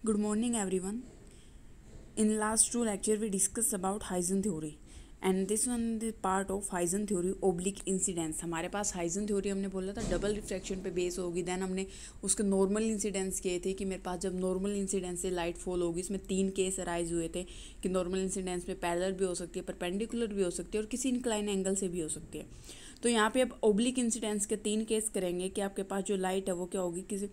Good morning, everyone. In last two lecture, we discussed about Huygens theory, and this one is part of Huygens theory oblique incidence. हमारे पास Huygens theory हमने बोला था double refraction पे base होगी. Then हमने उसके normal incidence किए थे कि मेरे पास जब नॉर्मल इंसिडेंस से लाइट फॉल होगी, इसमें 3 केस अराइज हुए थे कि नॉर्मल इंसिडेंस में पैरेलल भी हो सकती है, परपेंडिकुलर भी हो सकती है और किसी इंक्लाइन एंगल से भी हो सकती है. तो यहाँ पे अब ओब्लिक इंसिडेंस के 3 केस करेंगे कि आपके पास जो लाइट है वो क्या होगी, किसी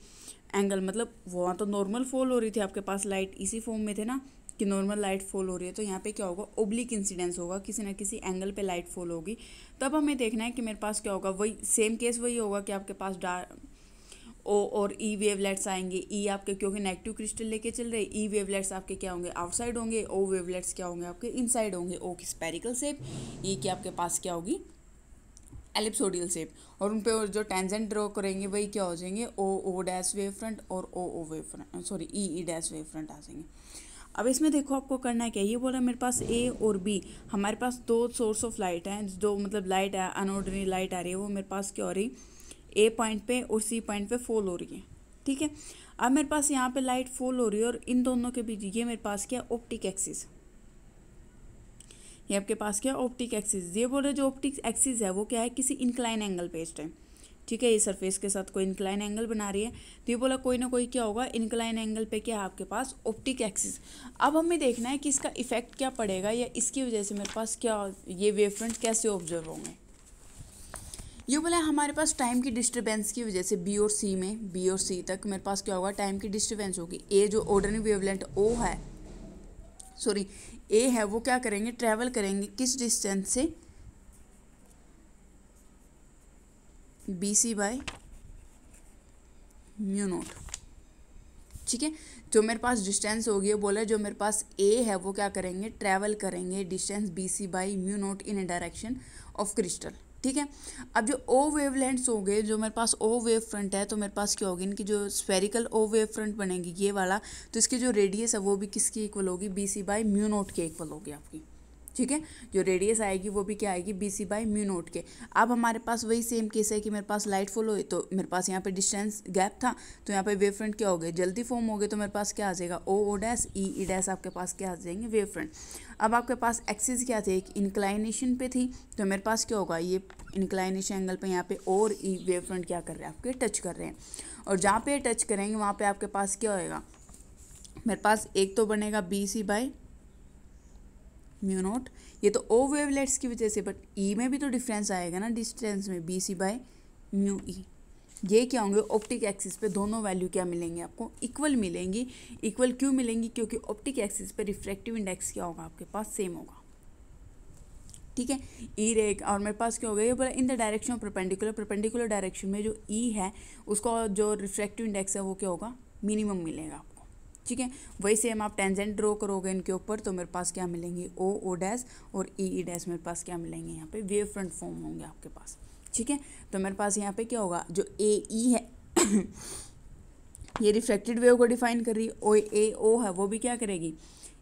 एंगल, मतलब वहाँ तो नॉर्मल फॉल हो रही थी आपके पास लाइट, इसी फॉर्म में थे ना कि नॉर्मल लाइट फॉल हो रही है. तो यहाँ पे क्या होगा, ओब्लिक इंसिडेंस होगा, किसी ना किसी एंगल पे लाइट फॉल होगी. तब हमें देखना है कि मेरे पास क्या होगा, वही सेम केस वही होगा कि आपके पास ओ और ई वेवलेट्स आएंगे. ई आपके क्योंकि नेगेटिव क्रिस्टल लेके चल रहे, ई वेवलेट्स आपके क्या होंगे, आउटसाइड होंगे. ओ वेवलेट्स क्या होंगे, आपके इनसाइड होंगे. ओ की स्पेरिकल शेप, ई की आपके पास क्या होगी, एलिप्सोडियल शेप. और उन पे जो टेंजेंट ड्रॉ करेंगे वही क्या हो जाएंगे, ओ डैश वेव फ्रंट और O wave front, sorry E dash wave front आ जाएंगे. अब इसमें देखो आपको करना है क्या, ये बोला मेरे पास ए और बी, हमारे पास दो सोर्स ऑफ लाइट हैं, जो मतलब लाइट है अनऑर्डिनरी लाइट आ रही है, वो मेरे पास क्या हो रही, ए पॉइंट पे और सी पॉइंट पे फॉल हो रही है. ठीक है. अब मेरे पास यहाँ पे लाइट फॉल हो रही है और इन दोनों के बीच ये मेरे पास क्या, ऑप्टिक एक्सिस. ये आपके पास क्या, ऑप्टिक एक्सिस. ये बोल रहे जो ऑप्टिक एक्सिस है वो क्या है, किसी इंक्लाइन एंगल बेस्ड है. ठीक है. ये सरफेस के साथ कोई इंक्लाइन एंगल बना रही है, तो ये बोला कोई ना कोई क्या होगा, इंक्लाइन एंगल पे क्या है आपके पास, ऑप्टिक एक्सिस. अब हमें देखना है कि इसका इफेक्ट क्या पड़ेगा या इसकी वजह से मेरे पास क्या, ये वेव फ्रंट कैसे ऑब्जर्व होंगे. ये बोला हमारे पास टाइम की डिस्टर्बेंस की वजह से बी और सी में, बी और सी तक मेरे पास क्या होगा, टाइम की डिस्टर्बेंस होगी. ए जो ऑर्डिनरी वेवलेंथ ओ है, सॉरी ए है, वो क्या करेंगे, ट्रैवल करेंगे किस डिस्टेंस से, B C by mu naught. ठीक है. जो मेरे पास डिस्टेंस होगी, बोला जो मेरे पास ए है वो क्या करेंगे, ट्रैवल करेंगे distance B C by mu naught in a direction of crystal. ठीक है. अब जो ओ वेवलेंथ्स हो गए, जो मेरे पास ओ वेव फ्रंट है, तो मेरे पास क्या होगी, इनकी जो स्फेरिकल ओ वेव फ्रंट बनेगी ये वाला, तो इसकी जो रेडियस है वो भी किसकी इक्वल होगी, B C by mu naught के इक्वल होगी आपकी. ठीक है. जो रेडियस आएगी वो भी क्या आएगी, B C by mu naught के. अब हमारे पास वही सेम केस है कि मेरे पास लाइट फॉल हुई, तो मेरे पास यहाँ पे डिस्टेंस गैप था, तो यहाँ पे वेव फ्रंट क्या हो गए, जल्दी फॉर्म हो गए. तो मेरे पास क्या आ जाएगा, ओ डैश ई डैश आपके पास क्या आ जाएंगे, वेव फ्रंट. अब आपके पास एक्सिस क्या थे, एक इंक्लाइनेशन पे थी, तो मेरे पास क्या होगा, ये इंक्लाइनेशन एंगल पे यहाँ पे और ई वेव फ्रंट क्या कर रहे हैं, आपके टच कर रहे हैं. और जहाँ पे टच करेंगे वहाँ पे आपके पास क्या होएगा, मेरे पास एक तो बनेगा B C by mu naught, ये तो ओ वेवलेट्स की वजह से, बट ई में भी तो डिफरेंस आएगा ना डिस्टेंस में, बी सी बाई म्यू ई. ये क्या होंगे, ऑप्टिक एक्सिस पे दोनों वैल्यू क्या मिलेंगी आपको, इक्वल मिलेंगी. इक्वल क्यों मिलेंगी, क्योंकि ऑप्टिक एक्सिस पे रिफ्रैक्टिव इंडेक्स क्या होगा आपके पास, सेम होगा. ठीक है. ई रे और मेरे पास क्या हो गया, ये बोला in the direction of perpendicular, perpendicular direction में जो ई है उसका जो रिफ्रैक्टिव इंडेक्स है वो क्या होगा, मिनिमम मिलेगा आपको. ठीक है. वही सेम आप टेंजेंट ड्रॉ करोगे इनके ऊपर, तो मेरे पास क्या मिलेंगे, ओ डैश और ई डैश मेरे पास क्या मिलेंगे, यहाँ पे वेव फ्रंट फॉर्म होंगे आपके पास. ठीक है. तो मेरे पास यहाँ पे क्या होगा, जो ए ई है ये रिफ्लेक्टेड वेव को डिफाइन कर रही है, और ए ओ है वो भी क्या करेगी,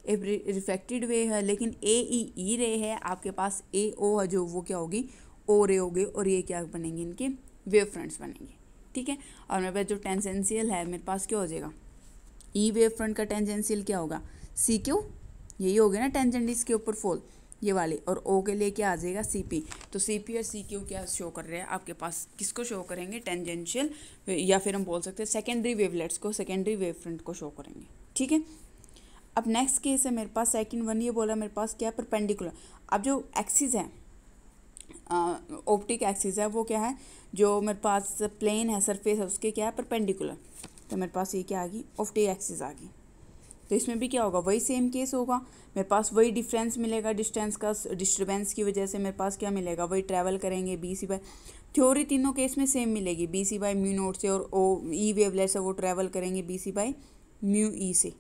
एक रिफ्लेक्टेड वे है, लेकिन ए ई रे है आपके पास, ए ओ है जो वो क्या होगी, ओ रे होगी, और ये क्या बनेंगे, इनके वेव फ्रंट्स बनेंगे. ठीक है. और मेरे पास जो टेंजेंशियल है मेरे पास क्या हो जाएगा, ई वेव फ्रंट का टेंजेंशियल क्या होगा, सी क्यू, यही हो गया ना टेंजेंट इसके ऊपर फॉल, ये वाले, और ओ के लिए क्या आ जाएगा, सी पी. तो सी पी और सी क्यू क्या शो कर रहे हैं आपके पास, किसको शो करेंगे, टेंजेंशियल, या फिर हम बोल सकते हैं सेकेंडरी वेवलेट्स को, सेकेंडरी वेव फ्रंट को शो करेंगे. ठीक है. अब नेक्स्ट केस है मेरे पास सेकंड वन, ये बोला मेरे पास क्या, परपेंडिकुलर. अब जो एक्सिस है, ऑप्टिक एक्सिस है, वो क्या है, जो मेरे पास प्लेन है, सरफेस है, उसके क्या है, परपेंडिकुलर. तो मेरे पास ये क्या आ गई, ऑप्टिक एक्सिस आ गई. तो इसमें भी क्या होगा, वही सेम केस होगा, मेरे पास वही डिफरेंस मिलेगा डिस्टेंस का, डिस्टर्बेंस की वजह से मेरे पास क्या मिलेगा, वही ट्रैवल करेंगे बी सी बाई, थ्योरी तीनों केस में सेम मिलेगी, B C by mu naught से, और ओ ई वेवलेट्स है वो ट्रैवल करेंगे B C by mu E से.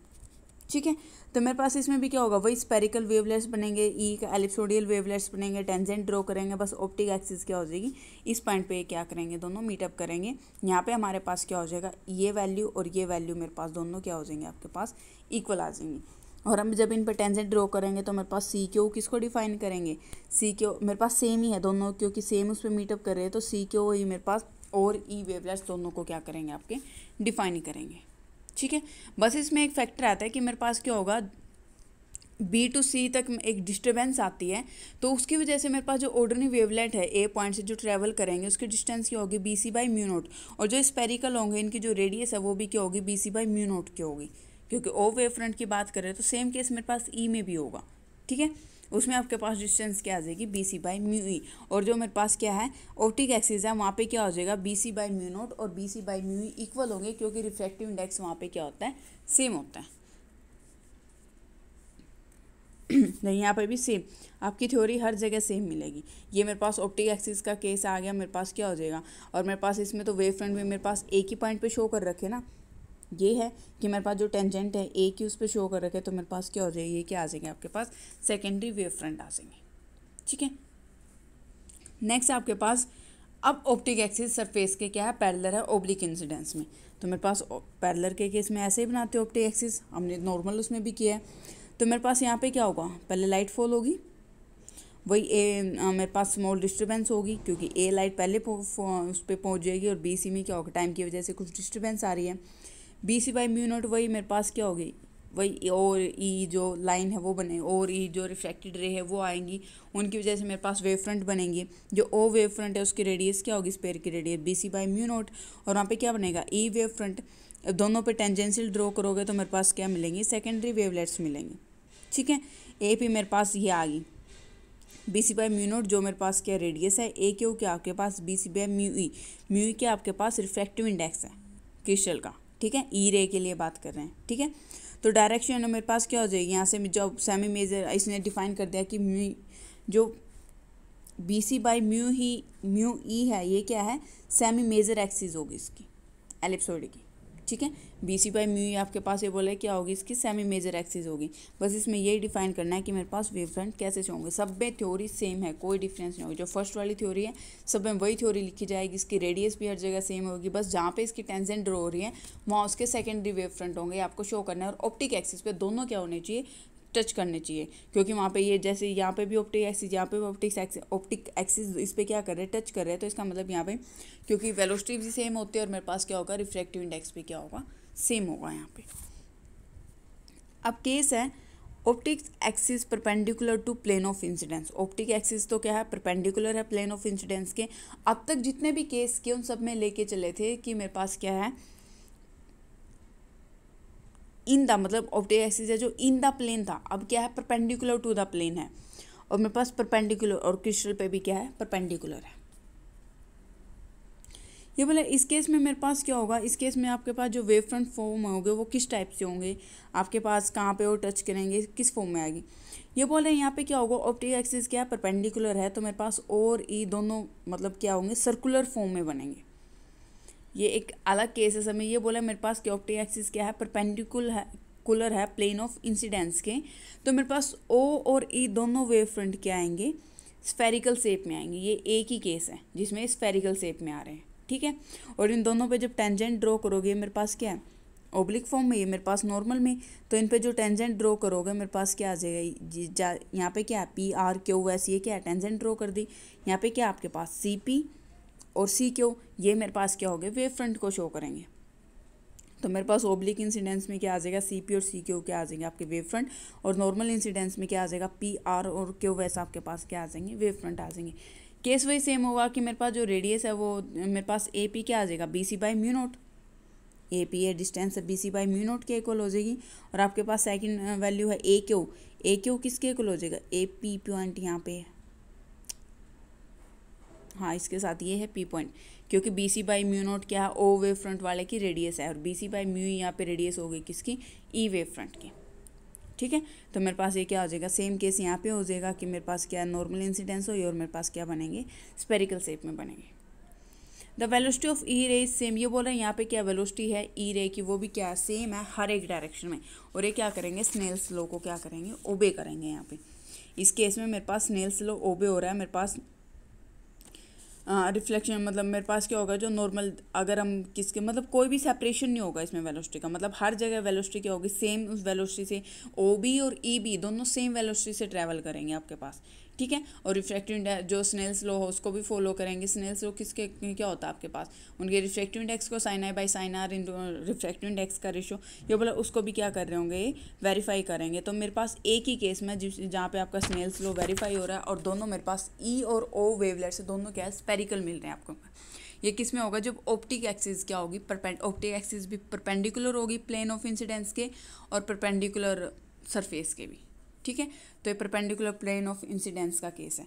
ठीक है. तो मेरे पास इसमें भी क्या होगा, वही स्पेरिकल वेवलेट्स बनेंगे, ई का एलिप्सोडियल वेवलेट्स बनेंगे, टेंजेंट ड्रॉ करेंगे, बस ऑप्टिक एक्सिस क्या हो जाएगी, इस पॉइंट पे क्या करेंगे, दोनों मीटअप करेंगे. यहाँ पे हमारे पास क्या हो जाएगा, ये वैल्यू और ये वैल्यू मेरे पास दोनों क्या हो जाएंगे आपके पास, इक्वल आ जाएंगी. और हम जब इन पर टेंजेंट ड्रॉ करेंगे तो मेरे पास सी क्यू किसको डिफाइन करेंगे, सी क्यू मेरे पास सेम ही है दोनों, क्योंकि सेम उस पर मीटअप कर रहे हैं, तो सी क्यू ही मेरे पास और ई वेवलेट्स दोनों को क्या करेंगे, आपके डिफाइन करेंगे. ठीक है। बस इसमें एक फैक्टर आता है कि मेरे पास क्या होगा, बी टू सी तक एक डिस्टर्बेंस आती है, तो उसकी वजह से मेरे पास जो ऑर्डिनरी वेवलेट है ए पॉइंट से जो ट्रैवल करेंगे उसकी डिस्टेंस क्या होगी, B C by mu naught, और जो स्पेरिकल होंगे इनकी जो रेडियस है वो भी क्या होगी, B C by mu naught की होगी, क्योंकि ओ वेव फ्रंट की बात करें तो सेम केस मेरे पास ई में भी होगा। ठीक है, उसमें आपके पास डिस्टेंस क्या आ जाएगी, बी सी बाई म्यू ई, और जो मेरे पास क्या है ऑप्टिक एक्सिस है वहाँ पे क्या हो जाएगा, B C by mu naught और B C by mu E equal होंगे, क्योंकि रिफ्रैक्टिव इंडेक्स वहाँ पे क्या होता है, सेम होता है। नहीं, यहाँ पर भी सेम आपकी थ्योरी हर जगह सेम मिलेगी। ये मेरे पास ऑप्टिक एक्सिस का केस आ गया, मेरे पास क्या हो जाएगा, और मेरे पास इसमें तो वेव फ्रंट में मेरे पास एक ही पॉइंट पे शो कर रखे ना, ये है कि मेरे पास जो टेंजेंट है एक ही उस पर शो कर रखे, तो मेरे पास क्या हो जाएगी, ये क्या आ जाएंगे आपके पास सेकेंडरी वेव फ्रंट आ जाएंगे। ठीक है, नेक्स्ट आपके पास अब ऑप्टिक एक्सिस सरफेस के क्या है, पैरेलल है ओब्लिक इंसिडेंस में, तो मेरे पास पैरेलल के केस में ऐसे ही बनाते हो ऑप्टिक एक्सिस, हमने नॉर्मल उसमें भी किया है। तो मेरे पास यहाँ पे क्या होगा, पहले लाइट फॉल होगी, वही मेरे पास स्मॉल डिस्टर्बेंस होगी, क्योंकि ए लाइट पहले उस पर पहुँच जाएगी, और बी सी में क्या होगा, टाइम की वजह से कुछ डिस्टर्बेंस आ रही है, B C by mu naught वही मेरे पास क्या होगी, वही और ई जो लाइन है वो बने, और ई जो रिफ्लेक्टेड रे है वो आएंगी, उनकी वजह से मेरे पास वेव फ्रंट बनेंगे, जो ओ वेव फ्रंट है उसकी रेडियस क्या होगी, स्पेयर की radius B C by mu naught, और वहाँ पे क्या बनेगा, ई वेव फ्रंट, दोनों पे टेंजेंशियल ड्रॉ करोगे तो मेरे पास क्या मिलेंगी, सेकेंडरी वेवलेट्स मिलेंगे। ठीक है, ए पी मेरे पास ये आ गई B C by mu naught, जो मेरे पास क्या रेडियस है, ए क्यू क्या आपके पास B C by mu E, mu E क्या आपके पास रिफ्रैक्टिव इंडेक्स है क्रिस्टल का। ठीक है, ई रे के लिए बात कर रहे हैं। ठीक है, तो डायरेक्शन मेरे पास क्या हो जाएगी, यहाँ से जो सेमी मेजर इसने डिफाइन कर दिया कि म्यू जो बी सी बाई म्यू ई है ये क्या है, सेमी मेजर एक्सिस होगी इसकी एलिप्सॉइड की। ठीक है, बी सी बाई म्यू आपके पास ये बोला है क्या होगी, इसकी सेमी मेजर एक्सिस होगी। बस इसमें यही डिफाइन करना है कि मेरे पास वेव फ्रंट कैसे से होंगे, सब में थ्योरी सेम है, कोई डिफरेंस नहीं होगी। जो फर्स्ट वाली थ्योरी है सब में वही थ्योरी लिखी जाएगी, इसकी रेडियस भी हर जगह सेम होगी, बस जहाँ पे इसकी टेंजेंट ड्रॉ हो रही है वहाँ उसके सेकेंडरी वेव फ्रंट होंगे, आपको शो करना है। और ऑप्टिक एक्सिस पे दोनों क्या होने चाहिए, टच करने चाहिए, क्योंकि वहाँ पे ये जैसे यहाँ पे भी ऑप्टिक एक्सिस, यहाँ पे भी ऑप्टिक एक्सिस इस पर क्या कर रहे हैं, टच कर रहे हैं, तो इसका मतलब यहाँ पे क्योंकि वेलोसिटी भी सेम होती है और मेरे पास क्या होगा, रिफ्रैक्टिव इंडेक्स भी क्या होगा, सेम होगा यहाँ पे। अब केस है optic axis perpendicular to plane of incidence. Optic axis तो क्या है, परपेंडिकुलर है प्लेन ऑफ इंसिडेंस के। अब तक जितने भी केस किए उन सब में लेके चले थे कि मेरे पास क्या है, इन द मतलब ऑप्टिक एक्सिस है जो इन द प्लेन था, अब क्या है परपेंडिकुलर टू द प्लेन है, और मेरे पास परपेंडिकुलर, और क्रिस्टल पे भी क्या है, परपेंडिकुलर है। ये बोले इस केस में मेरे पास क्या होगा, इस केस में आपके पास जो वेव फ्रंट फॉर्म होंगे वो किस टाइप से होंगे, आपके पास कहाँ पे वो टच करेंगे, किस फॉर्म में आएगी। ये बोल रहे हैं यहाँ पे क्या होगा, ऑप्टिक एक्सिस क्या है, परपेंडिकुलर है, तो मेरे पास और ई दोनों मतलब क्या होंगे, सर्कुलर फॉर्म में बनेंगे। ये एक अलग केस है समय। ये बोला मेरे पास क्या ऑप्टिक एक्सिस क्या है, परपेंडिकुलर है प्लेन ऑफ इंसिडेंस के, तो मेरे पास ओ और ई दोनों वेव फ्रंट क्या आएंगे, स्फेरिकल शेप में आएंगे। ये एक ही केस है जिसमें स्फेरिकल शेप में आ रहे हैं। ठीक है, और इन दोनों पे जब टेंजेंट ड्रॉ करोगे मेरे पास क्या है, ओब्लिक फॉर्म में, ये मेरे पास नॉर्मल में, तो इन पे जो टेंजेंट ड्रॉ करोगे मेरे पास क्या आ जाएगा, यहाँ पे क्या है पी आर क्यू एस, ये क्या है टेंजेंट ड्रॉ कर दी, यहाँ पे क्या आपके पास सी पी और सी क्यू, ये मेरे पास क्या हो गए, वेव फ्रंट को शो करेंगे। तो मेरे पास ओब्लिक इंसिडेंस में क्या आ जाएगा, सी पी और सी क्यू क्या आ जाएंगे आपके वेव फ्रंट, और नॉर्मल इंसिडेंस में क्या आ जाएगा, पी आर और क्यू एस आपके पास क्या आ जाएंगे, वेव फ्रंट आ जाएंगे। केस वही सेम होगा कि मेरे पास जो रेडियस है वो मेरे पास ए पी क्या आ जाएगा, B C by mu naught, A P है डिस्टेंस है B C by mu naught के इक्वल हो जाएगी। और आपके पास सेकंड वैल्यू है ए क्यू किसके इक्वल हो जाएगा, ए पी पॉइंट यहाँ पे है, हाँ इसके साथ ये है पी पॉइंट, क्योंकि B C by mu naught क्या है, ओ वेव फ्रंट वाले की रेडियस है, और बी सी बाई म्यू यहाँ पे रेडियस हो गई किसकी, ई वेव फ्रंट की। ठीक है, तो मेरे पास ये क्या हो जाएगा, सेम केस यहाँ पे हो जाएगा कि मेरे पास क्या नॉर्मल इंसिडेंस हो, और मेरे पास क्या बनेंगे, स्पेरिकल शेप में बनेंगे। द वेलोसिटी ऑफ ई रे सेम, ये बोल रहे हैं यहाँ पे क्या वेलोसिटी है ई रे की, वो भी क्या सेम है हर एक डायरेक्शन में, और ये क्या करेंगे, स्नेल्स लॉ को क्या करेंगे, ओबे करेंगे। यहाँ पे इस केस में मेरे पास स्नेल्स लॉ ओबे हो रहा है, मेरे पास रिफ्लेक्शन मतलब मेरे पास क्या होगा, जो नॉर्मल अगर हम किसके मतलब कोई भी सेपरेशन नहीं होगा इसमें वेलोसिटी का, मतलब हर जगह वेलोसिटी क्या होगी, सेम उस वेलोसिटी से ओ बी और ई बी दोनों सेम वेलोसिटी से ट्रैवल करेंगे आपके पास। ठीक है। और रिफ्रैक्टिव इंडेक्स जो स्नेल्स लॉ हो उसको भी फॉलो करेंगे। स्नेल्स लॉ किसके क्या होता है आपके पास, उनके रिफ्रैक्टिव इंडेक्स को sin i by sin r into refractive index का रेशो, ये बोला उसको भी क्या कर रहे होंगे, वेरीफाई करेंगे। तो मेरे पास एक ही केस में जहाँ पे आपका स्नेल्स लॉ वेरीफाई हो रहा है और दोनों मेरे पास ई और ओ वेवलेट से दोनों क्या है, स्पेरिकल मिल रहे हैं आपको। ये किस में होगा, जब ऑप्टिक एक्सिस क्या होगी, ऑप्टिक एक्सिस भी परपेंडिकुलर होगी प्लेन ऑफ इंसिडेंस के और परपेंडिकुलर सरफेस के भी, ठीक है। तो ये परपेंडिकुलर प्लेन ऑफ इंसिडेंस का केस है।